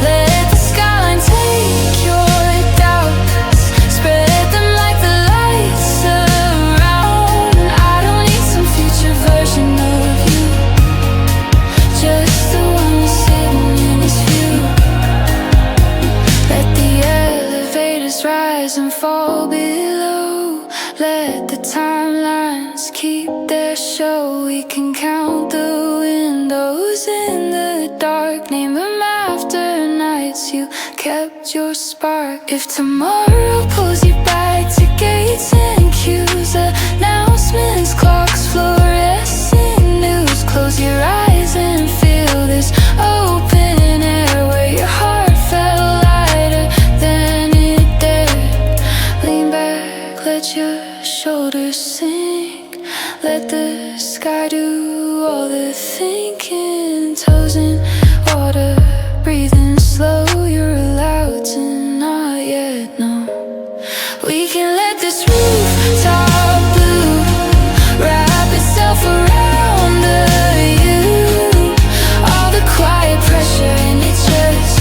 S1: Let the skyline take your doubts, spread them like the lights around. I don't need some future version of you, just the one sitting in this view. Let the elevators rise and fall below, let the timelines keep their show. We can count the windows in the dark, name them after nights you kept your spark. If tomorrow pulls you back to gates and queues, announcements, clocks, fluorescent news, close your eyes and feel this open air where your heart felt lighter than it dared. Lean back, let your shoulders sink, let the sky do all the thinking. Toes in water, breathing slow, you're allowed to not yet know. We can let this rooftop blue wrap itself around you, all the quiet pressure in your chest.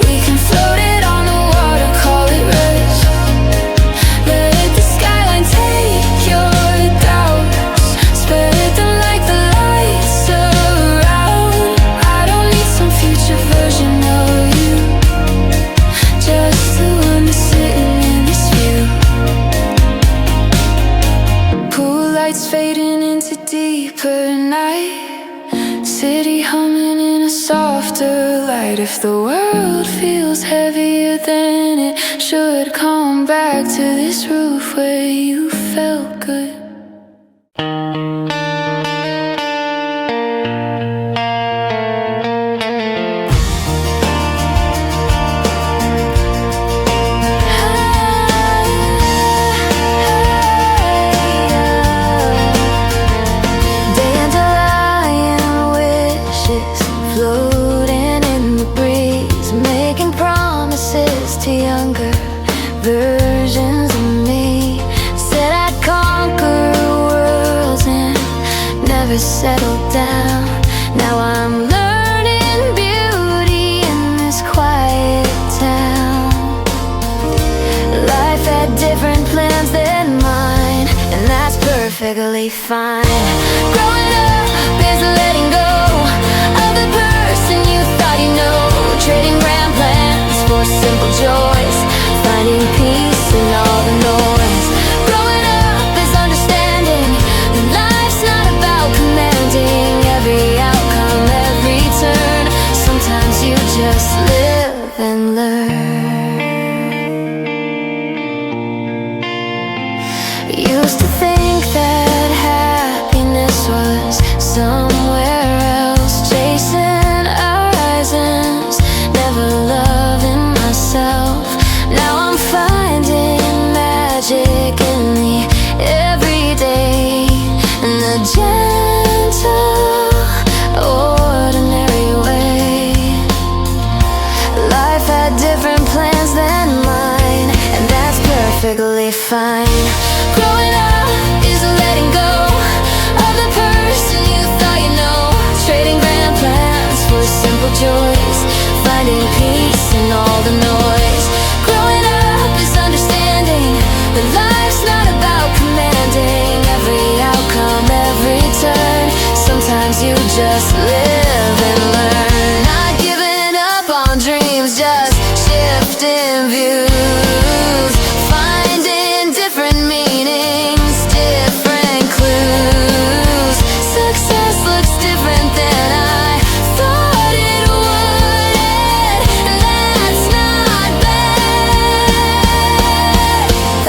S1: We can float it on the water, call it rest. Let the skyline take your doubts, spread them like the lights around. I don't need some future version of you, just the one that's sitting in this view. Pool lights fading into deeper night, city humming in a softer light. If the world feels heavier than it should, come back to this roof where you felt good. Dandelion wishes floating in the breeze, making promises to younger versions of me. Said I'd conquer worlds and never settle down. Now I'm learning beauty in this quiet town. Life had different plans than mine, and that's perfectly fine. Growing up is letting go of the person you thought you know, trading grand plans for simple joys, finding peace in all the noise. Growing up is understanding that life's not about commanding every outcome, every turn. Sometimes you just live and learn. Used to think that happiness was somewhere else, chasing horizons, never loving myself. Now I'm finding magic in the everyday, in the gentle, ordinary way. Life had different plans than mine, and that's perfectly fine. Growing up is letting go of the person you thought you know, trading grand plans for simple joys, finding peace in all the noise. Growing up is understanding that life's not about commanding every outcome, every turn. Sometimes you just live and learn. Not giving up on dreams, just shifting views, finding different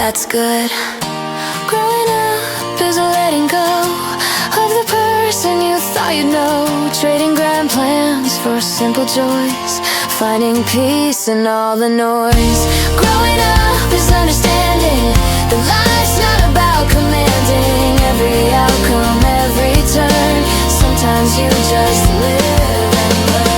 S1: that's good. Growing up is letting go of the person you thought you'd know, trading grand plans for simple joys, finding peace in all the noise. Growing up is understanding that life's not about commanding every outcome, every turn. Sometimes you just live and learn.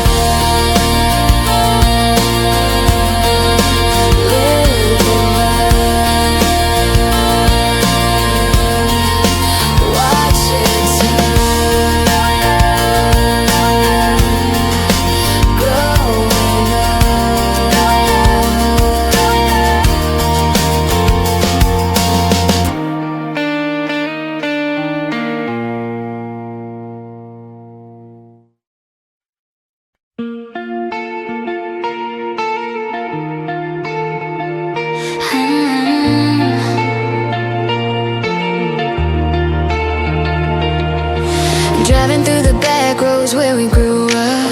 S1: Driving through the back roads where we grew up,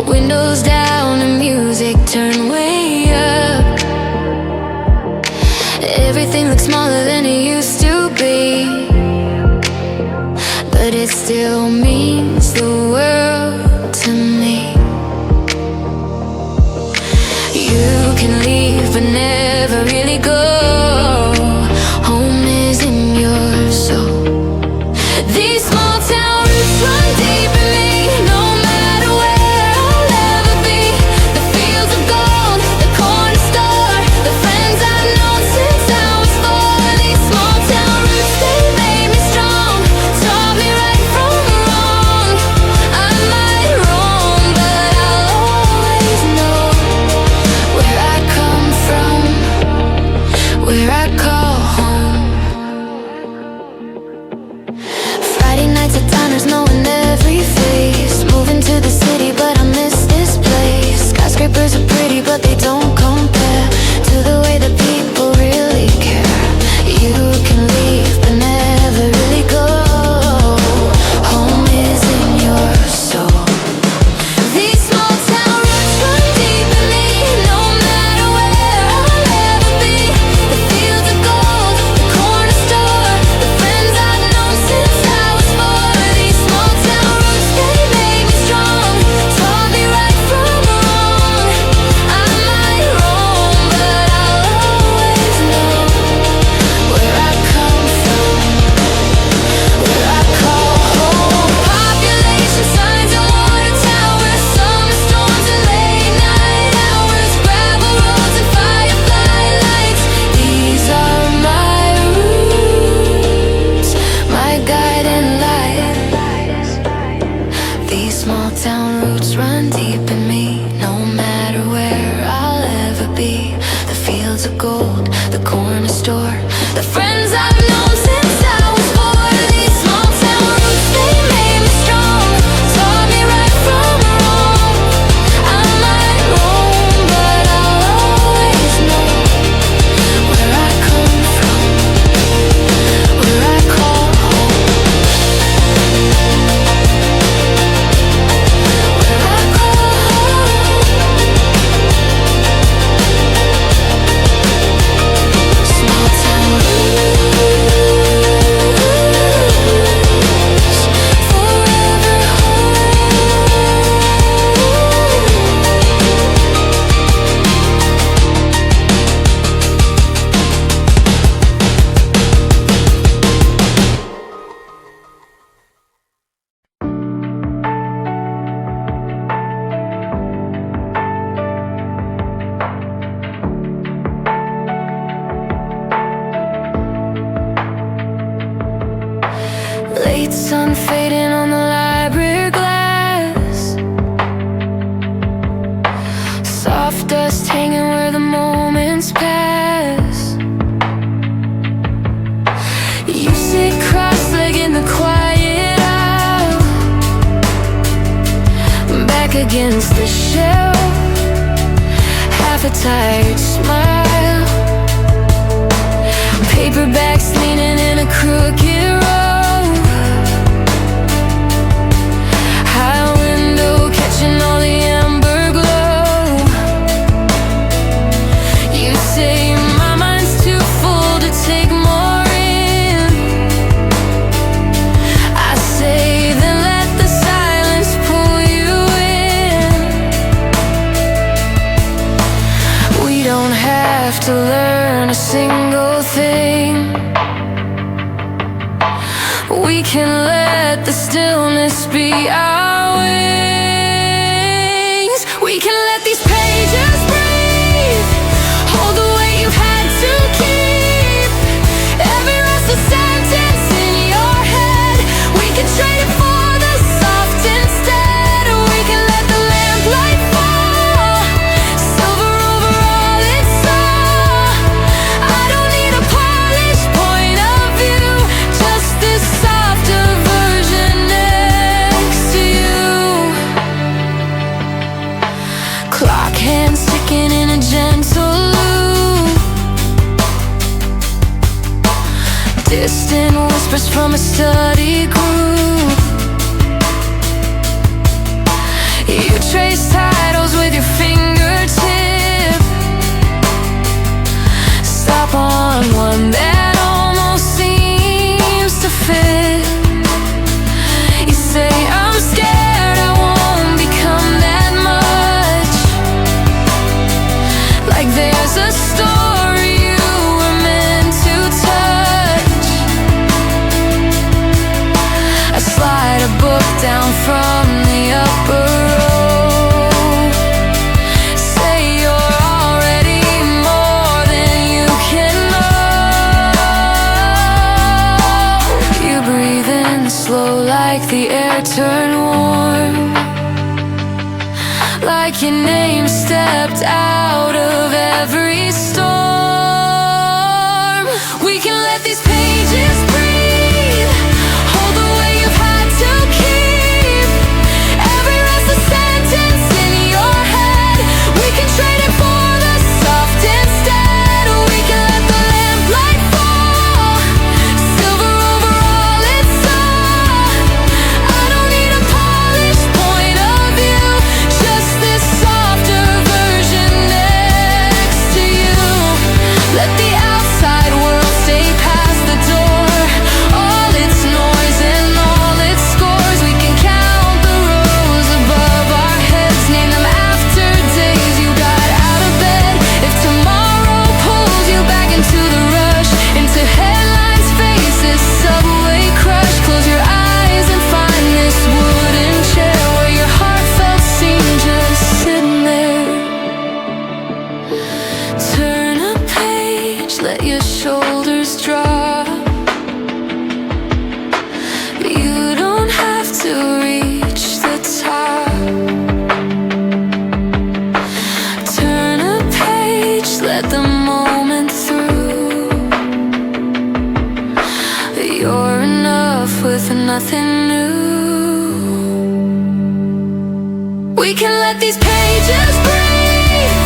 S1: windows down and music turned way up. Everything looks smaller than it used to be, but it still means the world to me. You can leave but never really go. Home is in your soul. These small town roots run deep in me. No matter where I'll ever be, the fields of gold, the corner store, the friends I've known since I was 4. These small town roots, they made me strong, taught me right from wrong. I might roam, but I'll always know where I come from, where I call home. Friday nights at diners, knowing every face. Moving to the city, but I miss this place. Skyscrapers are pretty, but they don't compare to the way that people really care. You can leave, but never really go. Home is in your soul. These small town roots run deep in me. No matter where I'll ever be, the fields of gold, the corner store, the friends I've known since I was 4. These small town roots, they made me strong, taught me right from wrong. I might roam, but I'll always know where I come from, where I call home. Population signs and water towers, summer storms and late night hours, gravel roads and firefly lights. These are my roots, my guiding light. These small town roots run deep in me. No matter where I'll ever be, the fields of gold, the corner store, the friends I've known since I was 4. These small town roots, they made me strong, taught me right from wrong. I might roam, but I'll always know where I come from, where I call home, where I call home. Small town roots, forever late sun fading on the library glass, soft dust hanging where the moments pass. You sit cross-legged in the quiet aisle, back against the shelf, half a tired smile. Paperbacks leaning in a crooked row, high window catching all the amber glow. have to learn a single thing. We can let the stillness be our wings. We can let these pages breathe, hold the weight you've had to keep. Every restless sentence in your head, we can trade it for the soft instead. We can let the lamplight fall, silver over all it saw. I don't need a polished point of view, just this softer version next to you. Clock hands ticking in a gentle loop, distant whispers from a study group. You trace titles with your fingertip, stop on one that almost seems to fit. You say, I'm scared I won't become that much, like there's a story you were meant to touch. I slide a book down from the upper row, say you're already more than you can know. You breathe in slow like the air turned warm, like your name stepped out of every storm. We can let these pages breathe, hold the weight you've had to keep. Every restless sentence in your head, we can trade it for the soft instead. We can let the lamplight fall, silver over all it saw. I don't need a polished point of view, just this softer version next to you. Let the outside world stay past the door, all its noise and all its scores. We can count the rows above our heads, name them after days you got out of bed. If tomorrow pulls you back into the rush, into headlines, faces, subway crush, close your eyes and find this wooden chair where your heartfelt scene just sitting there. Turn a page, let your shoulders drop. You don't have to reach the top. Turn a page, let the moment through. You're enough with nothing new. We can let these pages breathe,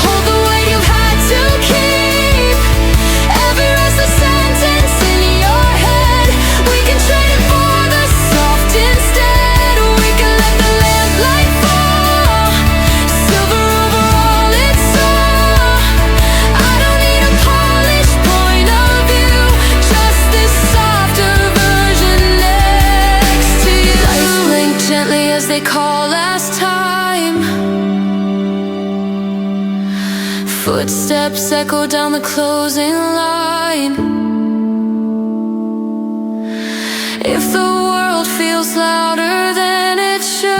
S1: hold the weight you've had to keep. Every restless sentence in your head, we can trade it for the soft instead. We can let the lamplight fall, silver over all it saw. I don't need a polished point of view, just this softer version next to you. Lights blink gently as they call last time. Footsteps echo down the closing line. If the world feels louder than it should,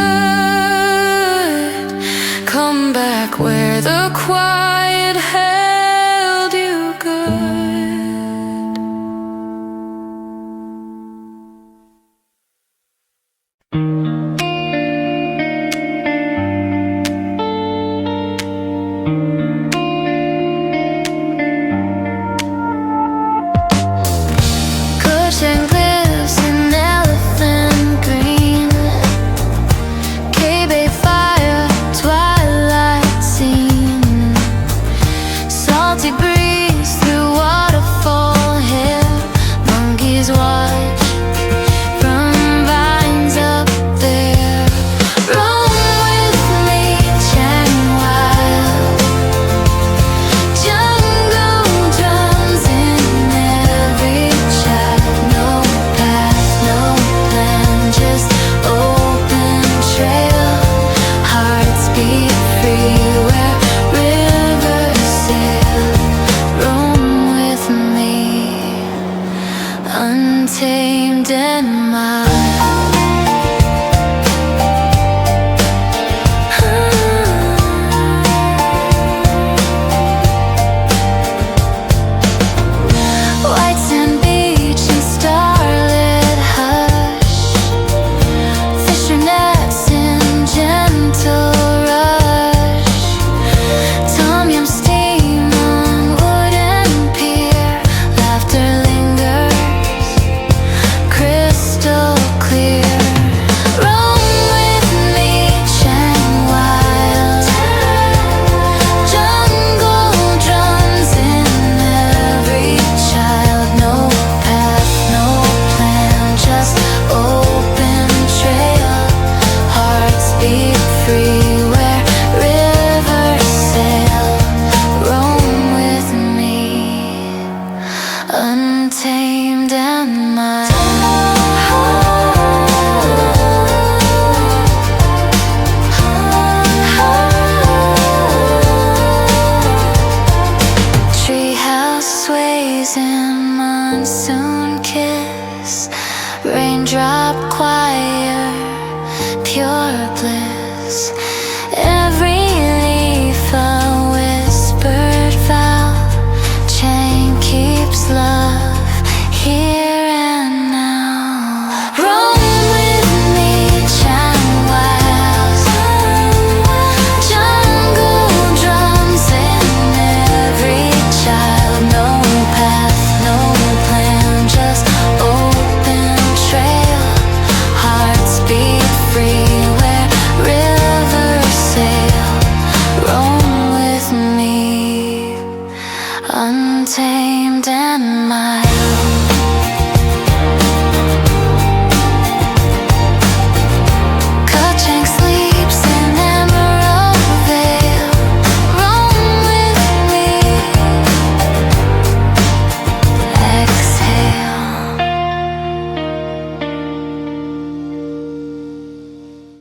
S1: come back where the quiet held you good. Cushion cliffs in elephant green, K-Bay fire, twilight scene, salty breeze through waterfall hill, monkeys watch from vines up there. Roam with me, Chang wild, jungle drums in every chat. No path, no plan, just open trail. Hearts beat free where rivers sail. untamed in my white sand beach and starlit hush, fisher nets in gentle rush, tom yum steam on wooden pier, laughter lingers crystal clear. Roam with me, chang wild, jungle drums in every child. No path, no plan, just open trail. Hearts beat free where rivers sail. Roam with me, untamed and mild. Treehouse sways in monsoon kiss, raindrop choir, pure bliss. Every leaf a whispered vow, chain keeps love here and now. Roam with me, chang wild, jungle drums in every child. No path, no plan, just open trail. Hearts beat free where rivers sail. Roam with me, untamed and mild.